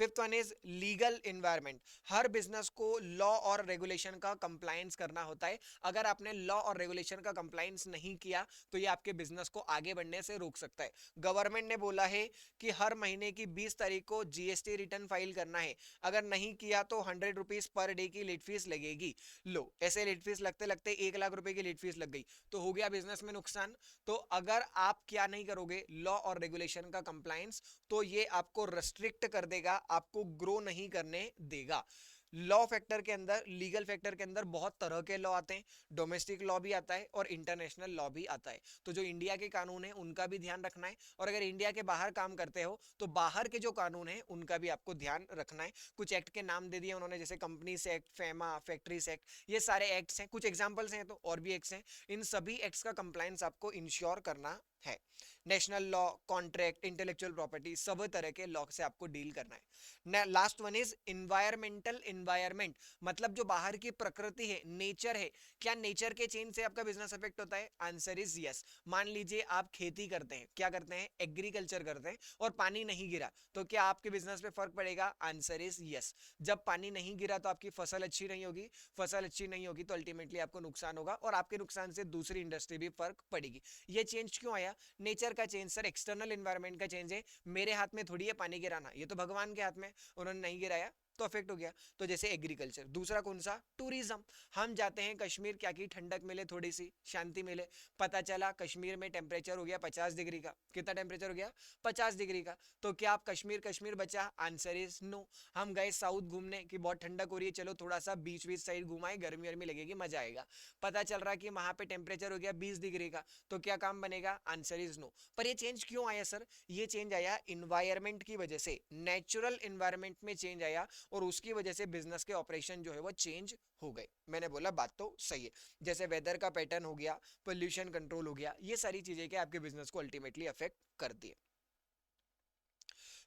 A: Fifth one is legal environment. Her business को लॉ और रेगुलेशन का कंप्लायंस करना होता है। अगर आपने लॉ और रेगुलेशन का कंप्लायंस नहीं किया तो ये आपके बिजनेस को आगे बढ़ने से रोक सकता है। गवर्नमेंट ने बोला है कि हर महीने की 20 तारीख को जीएसटी रिटर्न फाइल करना है, अगर नहीं किया तो 100 रुपीज पर डे की लेट फीस लगेगी। लो, ऐसे लेट फीस लगते लगते 1 लाख रुपए की लेट फीस लग गई, तो हो गया बिजनेस में नुकसान। तो अगर आप क्या नहीं करोगे, लॉ और रेगुलेशन का कंप्लायंस, तो ये आपको रेस्ट्रिक्ट कर देगा, आपको ग्रो नहीं करने देगा। लॉ फैक्टर के अंदर, लीगल फैक्टर के अंदर बहुत तरह के लॉ आते हैं, डोमेस्टिक लॉ भी आता है और इंटरनेशनल लॉ भी आता है। तो जो इंडिया के कानून है उनका भी ध्यान रखना है, और अगर इंडिया के बाहर काम करते हो तो बाहर के जो कानून है उनका भी आपको ध्यान रखना है। कुछ एक्ट के नाम दे दिए उन्होंने, जैसे companies act, FEMA, factories act, ये सारे एक्ट्स हैं, कुछ एग्जांपल्स हैं तो और भी एक्ट्स हैं। इन सभी एक्ट्स का कंप्लायंस आपको इंश्योर करना है। National law, contract, intellectual property, सब तरह के लॉ से आपको डील करना है। Last one is environmental environment, मतलब जो बाहर की प्रकृति है, नेचर है, क्या नेचर के चेंज से आपका बिजनेस अफेक्ट होता है? Answer is yes. मान लीजिए आप खेती करते हैं, क्या करते हैं, एग्रीकल्चर करते हैं, और पानी नहीं गिरा, तो क्या आपके बिजनेस पे फर्क पड़ेगा? Answer is yes. जब पानी नहीं गिरा तो आपकी फसल अच्छी नहीं होगी, फसल अच्छी नहीं होगी तो अल्टीमेटली आपको नुकसान होगा, और आपके नुकसान से दूसरी इंडस्ट्री भी फर्क पड़ेगी। ये चेंज क्यों आया? नेचर का चेंज सर, एक्सटर्नल एनवायरनमेंट का चेंज है। मेरे हाथ में थोड़ी है पानी गिराना, ये तो भगवान के हाथ में, उन्होंने नहीं गिराया तो अफेक्ट हो गया। तो जैसे एग्रीकल्चर। दूसरा कौन सा? टूरिज्म। हम जाते हैं कश्मीर, क्या की ठंडक मिले, थोड़ी सी शांति मिले, पता चला कश्मीर में टेम्परेचर हो गया 50 डिग्री का। कितना टेम्परेचर हो गया? 50 डिग्री का। तो क्या आप कश्मीर कश्मीर बचा? Answer is no. हम गए साउथ घूमने कि बहुत ठंडक हो रही है, चलो थोड़ा सा बीच बीच साइड घुमाए, गर्मी गर्मी लगेगी, मजा आएगा। पता चल रहा कि वहां पे टेम्परेचर हो गया 20 डिग्री का, तो क्या काम बनेगा? Answer is no. पर ये चेंज क्यों आया सर? ये चेंज आया इन्वायरमेंट की वजह से, नेचुरल इन्वायरमेंट में चेंज आया, और उसकी वजह से बिजनेस के ऑपरेशन जो है वो चेंज हो गए। मैंने बोला बात तो सही है। जैसे वेदर का पैटर्न हो गया, पोल्यूशन कंट्रोल हो गया, ये सारी चीजें क्या आपके बिजनेस को अल्टीमेटली अफेक्ट करती है।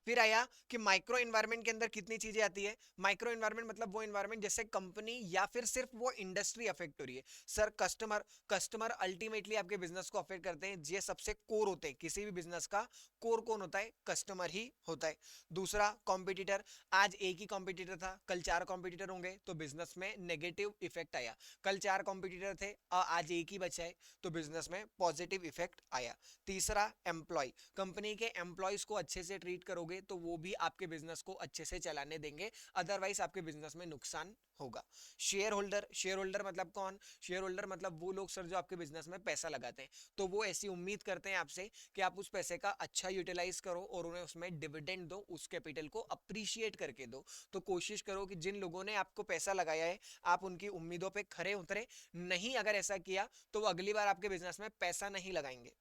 A: फिर आया कि माइक्रो एनवायरनमेंट के अंदर कितनी चीजें आती है। माइक्रो एनवायरनमेंट मतलब वो एनवायरनमेंट जैसे कंपनी या फिर सिर्फ वो इंडस्ट्री अफेक्ट हो रही है। सर कस्टमर, कस्टमर अल्टीमेटली आपके बिजनेस को अफेक्ट करते हैं, ये सबसे कोर होते हैं। किसी भी बिजनेस का कोर कौन होता है? कस्टमर ही होता है। दूसरा कॉम्पिटिटर, आज एक ही कॉम्पिटिटर था, कल 4 कॉम्पिटिटर होंगे तो बिजनेस में नेगेटिव इफेक्ट आया। कल 4 कॉम्पिटिटर थे, आज एक ही बचा है, तो बिजनेस में पॉजिटिव इफेक्ट आया। तीसरा एम्प्लॉय, कंपनी के एम्प्लॉयज को अच्छे से ट्रीट करोगे तो वो भी आपके बिजनेस को अच्छे से चलाने देंगे, अदरवाइज आपके बिजनेस में नुकसान होगा। शेयर होल्डर, शेयर होल्डर मतलब कौन? शेयर होल्डर मतलब वो लोग सर जो आपके बिजनेस में पैसा लगाते हैं, तो वो ऐसी उम्मीद करते हैं आपसे कि आप उस पैसे का अच्छा यूटिलाइज करो और उन्हें उसमें डिविडेंड दो, उस कैपिटल को अप्रिशिएट करके दो। तो कोशिश करो कि जिन लोगों ने आपको पैसा लगाया है आप उनकी उम्मीदों पे खरे उतरे। नहीं, अगर ऐसा किया तो वो अगली बार आपके बिजनेस में पैसा नहीं लगाएंगे।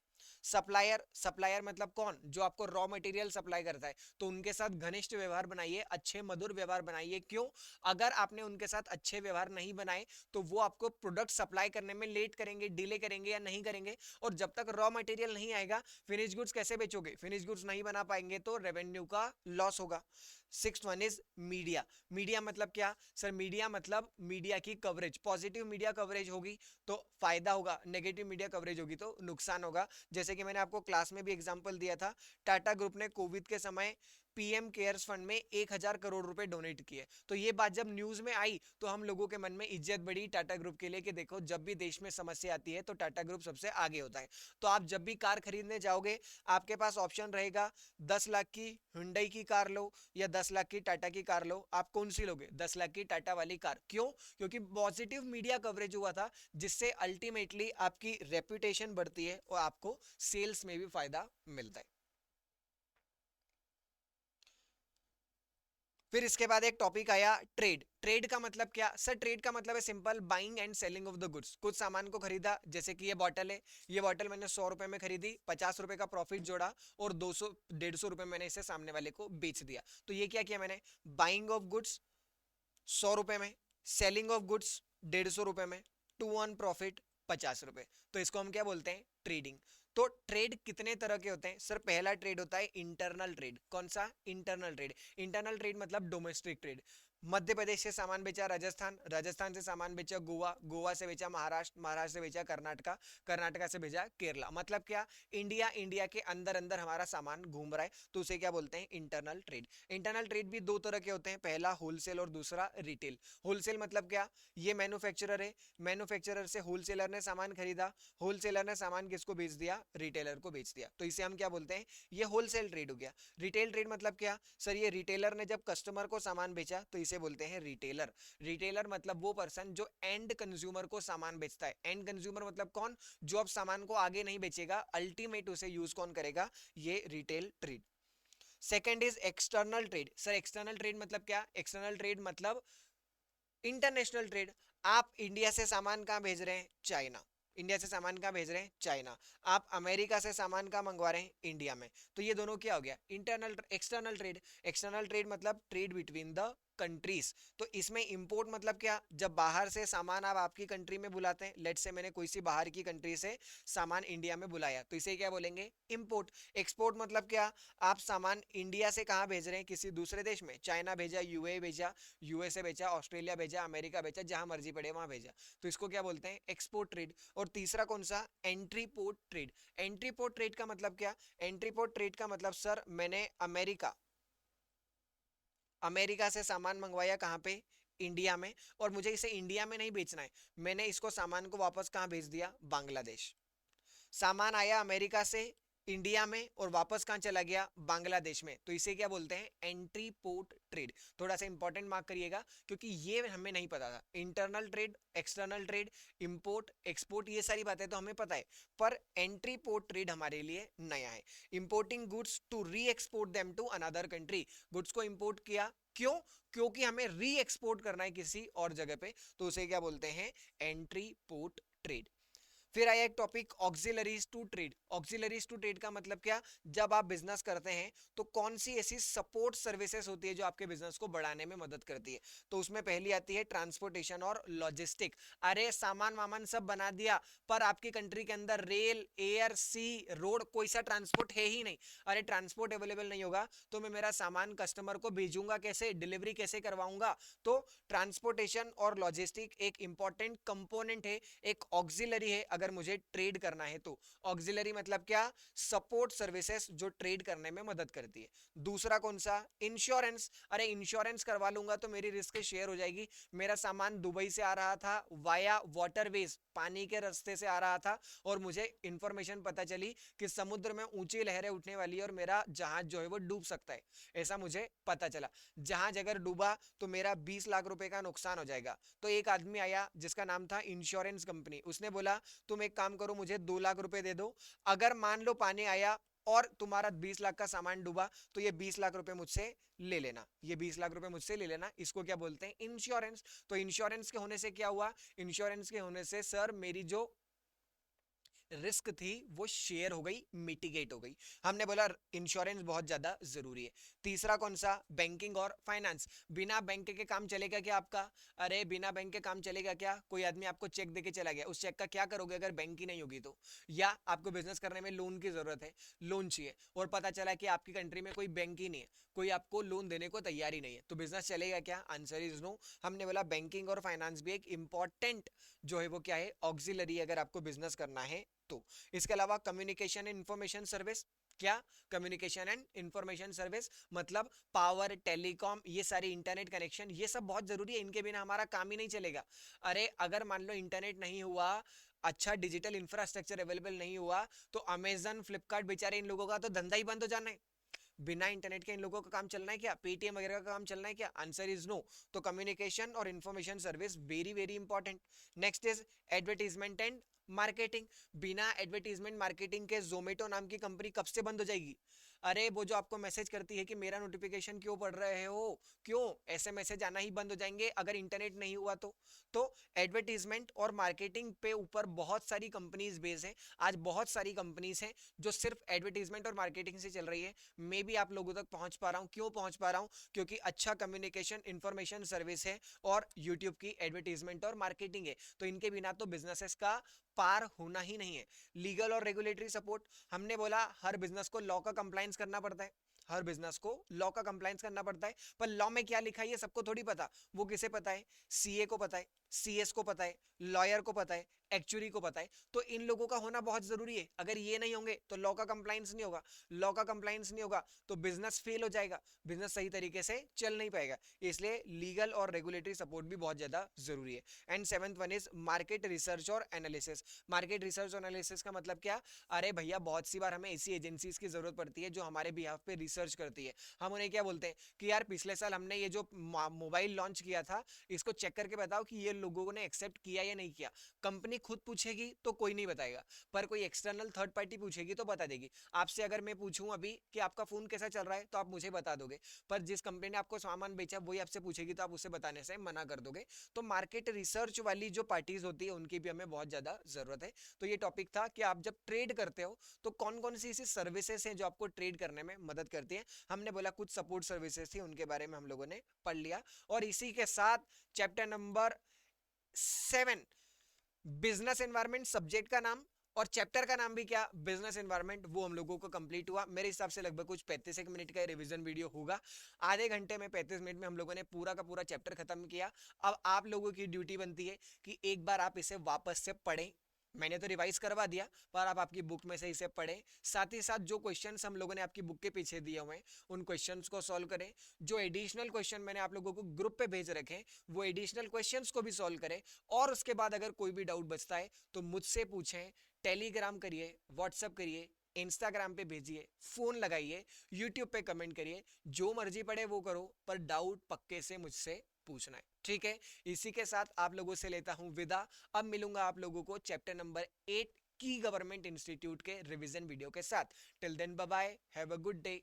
A: सप्लायर, सप्लायर मतलब कौन, जो आपको रॉ मटेरियल सप्लाई करता है, तो उनके साथ घनिष्ठ व्यवहार बनाइए, अच्छे मधुर व्यवहार बनाइए। क्यों? अगर आपने उनके साथ अच्छे व्यवहार नहीं बनाए तो वो आपको प्रोडक्ट सप्लाई करने में लेट करेंगे, डिले करेंगे या नहीं करेंगे, और जब तक रॉ मटेरियल नहीं आएगा फिनिश गुड्स कैसे बेचोगे? फिनिश गुड्स नहीं बना पाएंगे तो रेवेन्यू का लॉस होगा। Sixth one is media. Media मतलब क्या सर? मीडिया मतलब मीडिया की कवरेज। पॉजिटिव मीडिया कवरेज होगी तो फायदा होगा, नेगेटिव मीडिया कवरेज होगी तो नुकसान होगा। जैसे कि मैंने आपको क्लास में भी एग्जांपल दिया था, टाटा ग्रुप ने कोविड के समय पीएम केयर्स फंड में 1,000 करोड़ रुपए डोनेट किए। तो ये बात जब न्यूज में आई तो हम लोगों के मन में इज्जत बढ़ी टाटा ग्रुप के लिए कि देखो जब भी देश में समस्या आती है तो टाटा ग्रुप सबसे आगे होता है। तो आप जब भी कार खरीदने जाओगे आपके पास ऑप्शन रहेगा 10 लाख की हुंडई की कार लो या 10 लाख की टाटा की कार लो। आप कौन सी लोगे? 10 लाख की टाटा वाली कार। क्यों? क्योंकि पॉजिटिव मीडिया कवरेज हुआ था जिससे अल्टीमेटली आपकी रेपुटेशन बढ़ती है और आपको सेल्स में भी फायदा मिलता है। फिर इसके बाद एक टॉपिक आया ट्रेड। ट्रेड का मतलब क्या सर? ट्रेड का मतलब है simple buying and selling of the goods. कुछ सामान को खरीदा, जैसे कि ये बॉटल है, ये बॉटल मैंने 100 रुपए में खरीदी, 50 रुपए का प्रॉफिट जोड़ा और 200 150 रुपए मैंने इसे सामने वाले को बेच दिया। तो ये क्या किया मैंने? बाइंग ऑफ गुड्स 100 रुपए में, सेलिंग ऑफ गुड्स 150 रुपए में, टू अर्न प्रॉफिट 50 रुपए। तो इसको हम क्या बोलते हैं? ट्रेडिंग। तो ट्रेड कितने तरह के होते हैं सर? पहला ट्रेड होता है इंटरनल ट्रेड। कौन सा? Internal trade. इंटरनल ट्रेड मतलब डोमेस्टिक ट्रेड। मध्य प्रदेश से सामान बेचा राजस्थान, राजस्थान से सामान बेचा गोवा, गोवा से बेचा महाराष्ट्र, महाराष्ट्र से बेचा कर्नाटका, कर्नाटका से भेजा केरला। मतलब क्या? इंडिया, इंडिया के अंदर अंदर हमारा सामान घूम रहा है, तो उसे क्या बोलते हैं? Internal trade. इंटरनल ट्रेड भी दो तरह के होते हैं, पहला होलसेल और दूसरा रिटेल। होलसेल मतलब क्या? ये मैन्युफैक्चरर है, मैन्युफैक्चरर से होलसेलर ने सामान खरीदा, होलसेलर ने सामान किसको बेच दिया? रिटेलर को बेच दिया। तो इसे हम क्या बोलते हैं? ये होलसेल ट्रेड हो गया। रिटेल ट्रेड मतलब क्या सर? ये रिटेलर ने जब कस्टमर को सामान बेचा तो इसे बोलते हैं रिटेलर। रिटेलर मतलब वो पर्सन जो एंड कंज्यूमर को सामान बेचता है। एंड कंज्यूमर मतलब कौन? जो अब सामान को आगे नहीं बेचेगा, अल्टीमेट उसे यूज कौन करेगा? ये retail trade. Second is external trade. Sir external trade मतलब क्या? एक्सटर्नल ट्रेड मतलब इंटरनेशनल ट्रेड। आप इंडिया से सामान कहां भेज रहे हैं? चाइना। इंडिया से सामान कहां भेज रहे हैं? चाइना। आप अमेरिका से सामान कहां मंगवा रहे हैं? इंडिया में। तो ये दोनों क्या हो गया? Internal external trade. External trade मतलब ट्रेड बिटवीन द कंट्रीज। तो इसमें इंपोर्ट मतलब क्या? जब बाहर से सामान आप आपकी कंट्री में बुलाते हैं, लेट से मैंने कोई सी बाहर की कंट्री से सामान इंडिया में बुलाया, तो इसे क्या बोलेंगे? इंपोर्ट। एक्सपोर्ट मतलब क्या? आप सामान इंडिया से कहां भेज रहे हैं? किसी दूसरे देश में। चाइना भेजा, यूएई भेजा, यूएसए भेजा, ऑस्ट्रेलिया भेजा, अमेरिका भेजा, जहां मर्जी पड़े वहां भेजा। तो इसको क्या बोलते हैं? Export trade. और तीसरा कौन सा? Entry port trade. Entry port trade का मतलब क्या? एंट्री पोर्ट ट्रेड का मतलब सर मैंने अमेरिका, अमेरिका से सामान मंगवाया कहां पे? इंडिया में। और मुझे इसे इंडिया में नहीं बेचना है, मैंने इसको सामान को वापस कहां भेज दिया? बांग्लादेश। सामान आया अमेरिका से इंडिया में और वापस कहां चला गया? बांग्लादेश में। तो इसे क्या बोलते हैं? Entry port trade. थोड़ा सा इंपॉर्टेंट मार्क करिएगा क्योंकि ये हमें नहीं पता था। Internal trade, external trade, import, export, ये सारी बातें तो हमें पता है, पर एंट्री पोर्ट ट्रेड हमारे लिए नया है। Importing goods to re export them to another country. Goods को इंपोर्ट किया, क्यों? क्योंकि हमें री एक्सपोर्ट करना है किसी और जगह पे, तो उसे क्या बोलते हैं? Entry port trade. फिर आया एक topic auxiliaries to trade. Auxiliaries to trade का मतलब क्या? जब आप बिजनेस करते हैं तो कौन सी ऐसी सपोर्ट सर्विसेज होती है जो आपके बिजनेस को बढ़ाने में मदद करती है? तो उसमें पहली आती है ट्रांसपोर्टेशन और लॉजिस्टिक। अरे सामान वामान सब बना दिया पर आपकी कंट्री के अंदर रेल, एयर, सी, रोड, कोई सा ट्रांसपोर्ट है ही नहीं। अरे ट्रांसपोर्ट अवेलेबल नहीं होगा तो मैं मेरा सामान कस्टमर को भेजूंगा कैसे? डिलीवरी कैसे करवाऊंगा? तो ट्रांसपोर्टेशन और लॉजिस्टिक एक इंपॉर्टेंट कंपोनेंट है, एक ऑक्सिलरी है अगर मुझे ट्रेड करना है तो। ऑक्सिलरी मतलब क्या? सपोर्ट सर्विसेज जो ट्रेड करने में मदद करती है। दूसरा कौन सा? इंश्योरेंस। अरे इंश्योरेंस करवा लूंगा तो मेरी रिस्क शेयर हो जाएगी। मेरा सामान दुबई से आ रहा था वाया वाटरवेज, पानी के रास्ते से आ रहा था और मुझे इंफॉर्मेशन पता चली कि समुद्र में ऊंची लहरें उठने वाली है और मेरा जहाज जो है वो डूब सकता है, ऐसा मुझे पता चला। जहाज अगर डूबा तो मेरा 20 लाख रुपए का नुकसान हो जाएगा। तो एक आदमी आया जिसका नाम था इंश्योरेंस कंपनी, उसने बोला तुम एक काम करो मुझे 2 लाख रुपए दे दो, अगर मान लो पानी आया और तुम्हारा 20 लाख का सामान डूबा तो ये 20 लाख रुपए मुझसे ले लेना, ये 20 लाख रुपए मुझसे ले लेना। इसको क्या बोलते हैं? इंश्योरेंस। तो इंश्योरेंस के होने से क्या हुआ? इंश्योरेंस के होने से सर मेरी जो रिस्क थी वो शेयर हो गई, मिटिगेट हो गई। हमने बोला इंश्योरेंस बहुत ज्यादा जरूरी है। तीसरा कौन सा? बैंकिंग और फाइनेंस। बिना बैंक के काम चलेगा क्या आपका? अरे बिना बैंक के काम चलेगा क्या? कोई आदमी आपको चेक देके चला गया, उस चेक का क्या करोगे अगर बैंक ही नहीं होगी तो? या आपको बिजनेस करने में लोन की जरूरत है, लोन चाहिए, और पता चला कि आपकी कंट्री में कोई बैंक ही नहीं है, कोई आपको लोन देने को तैयार ही नहीं है, तो बिजनेस चलेगा क्या? Answer is no. हमने बोला बैंकिंग और फाइनेंस भी एक इंपॉर्टेंट जो है वो क्या है, ऑक्सिलरी, अगर आपको बिजनेस करना है तो। इसके अलावा कम्युनिकेशन एंड इंफॉर्मेशन सर्विस। क्या? कम्युनिकेशन एंड इंफॉर्मेशन सर्विस मतलब पावर, टेलीकॉम, ये सारी इंटरनेट कनेक्शन, ये सब बहुत जरूरी है, इनके बिना हमारा काम ही नहीं चलेगा। अरे अगर मान लो इंटरनेट नहीं हुआ, अच्छा डिजिटल इंफ्रास्ट्रक्चर अवेलेबल नहीं हुआ, तो अमेजन, फ्लिपकार्ट, बेचारे इन लोगों का तो धंधा ही बंद हो जाना है। बिना इंटरनेट के इन लोगों का काम चलना है क्या? पेटीएम वगैरह का काम चलना है क्या? Answer is no. तो कम्युनिकेशन और information service very very important. Next is advertisement and marketing. बिना एडवर्टीजमेंट मार्केटिंग के जोमेटो नाम की कंपनी कब से बंद हो जाएगी? अरे वो जो आपको मैसेज करती है कि मेरा नोटिफिकेशन क्यों पढ़ रहे हो, क्यों, ऐसे मैसेज आना ही बंद हो जाएंगे अगर इंटरनेट नहीं हुआ तो एडवर्टीजमेंट और मार्केटिंग पे ऊपर बहुत सारी कंपनीज बेस है। आज बहुत सारी कंपनीज हैं जो सिर्फ एडवर्टीजमेंट और मार्केटिंग से चल रही है। मे भी आप लोगों तक पहुंच पा रहा हूं, क्यों पहुंच पा रहा हूं? क्योंकि अच्छा कम्युनिकेशन इंफॉर्मेशन सर्विस है और यूट्यूब की एडवर्टीजमेंट और मार्केटिंग है, तो इनके बिना तो बिजनेसेस का पार होना ही नहीं है। लीगल और रेगुलेटरी सपोर्ट। हमने बोला हर बिजनेस को लॉ का कंप्लायंस करना पड़ता है, हर बिजनेस को लॉ का कंप्लायंस करना पड़ता है, पर लॉ में क्या लिखा है ये सबको थोड़ी पता। वो किसे पता है? सीए को पता है, सीएस को पता है, लॉयर को पता है, एक्चुअरी को पता है। तो इन लोगों का होना बहुत जरूरी है। अगर ये नहीं होंगे तो लॉ का कंप्लायंस नहीं होगा, लॉ का कंप्लायंस नहीं होगा तो बिजनेस फेल हो जाएगा, बिजनेस सही तरीके से चल नहीं पाएगा। इसलिए लीगल और रेगुलेटरी सपोर्ट भी बहुत ज्यादा जरूरी है। And seventh one is market research और एनालिसिस। मार्केट रिसर्च और एनालिसिस का मतलब क्या? अरे भैया बहुत सी बार हमें ऐसी एजेंसीज की जरूरत पड़ती है जो हमारे बिहाफ पे रिसर्च करती है। हम उन्हें क्या बोलते हैं कि यार पिछले साल हमने ये जो मोबाइल लॉन्च किया था, इसको चेक करके बताओ कि ये लोगों ने एक्सेप्ट किया या नहीं किया। कंपनी खुद पूछेगी तो कोई नहीं बताएगा, पर कोई एक्सटर्नल थर्ड पार्टी पूछेगी तो बता देगी। आपसे अगर मैं पूछूं अभी कि आपका फोन कैसा चल रहा है तो आप मुझे बता दोगे, पर जिस कंपनी ने आपको सामान बेचा वही आपसे पूछेगी तो आप उसे बताने से मना कर दोगे। तो मार्केट रिसर्च वाली जो पार्टीज होती है उनकी भी हमें बहुत ज्यादा जरूरत है। तो ये टॉपिक था कि आप जब ट्रेड करते हो तो कौन कौन सी ऐसी सर्विसेज हैं जो आपको ट्रेड करने में मदद करती हैं। हमने बोला कुछ सपोर्ट सर्विसेज थी, उनके बारे में हम लोगों ने पढ़ लिया। और इसी के साथ chapter number 7 business environment, subject का नाम और चैप्टर का नाम भी क्या, बिजनेस एनवायरनमेंट, वो हम लोगों को कंप्लीट हुआ। मेरे हिसाब से लगभग कुछ 35 एक मिनट का रिवीजन वीडियो होगा। आधे घंटे में 35 मिनट में हम लोगों ने पूरा का पूरा चैप्टर खत्म किया। अब आप लोगों की ड्यूटी बनती है कि एक बार आप इसे वापस से पढ़ें। मैंने तो रिवाइज करवा दिया, पर आप आपकी बुक में से इसे पढ़ें। साथ ही साथ जो क्वेश्चंस हम लोगों ने आपकी बुक के पीछे दिए हुए हैं उन क्वेश्चंस को सॉल्व करें। जो एडिशनल क्वेश्चन मैंने आप लोगों को ग्रुप पे भेज रखे हैं वो एडिशनल क्वेश्चंस को भी सॉल्व करें। और उसके बाद अगर कोई भी डाउट बचता है तो मुझसे पूछें, टेलीग्राम करिए, व्हाट्सएप करिए, इंस्टाग्राम पे भेजिए, फोन लगाइए, यूट्यूब पे कमेंट करिए, जो मर्जी पड़े वो करो, पर डाउट पक्के से मुझसे पूछना है, ठीक है? इसी के साथ आप लोगों से लेता हूं विदा। अब मिलूंगा आप लोगों को चैप्टर नंबर 8 की गवर्नमेंट इंस्टीट्यूट के रिवीजन वीडियो के साथ। Till then bye bye, have a good day.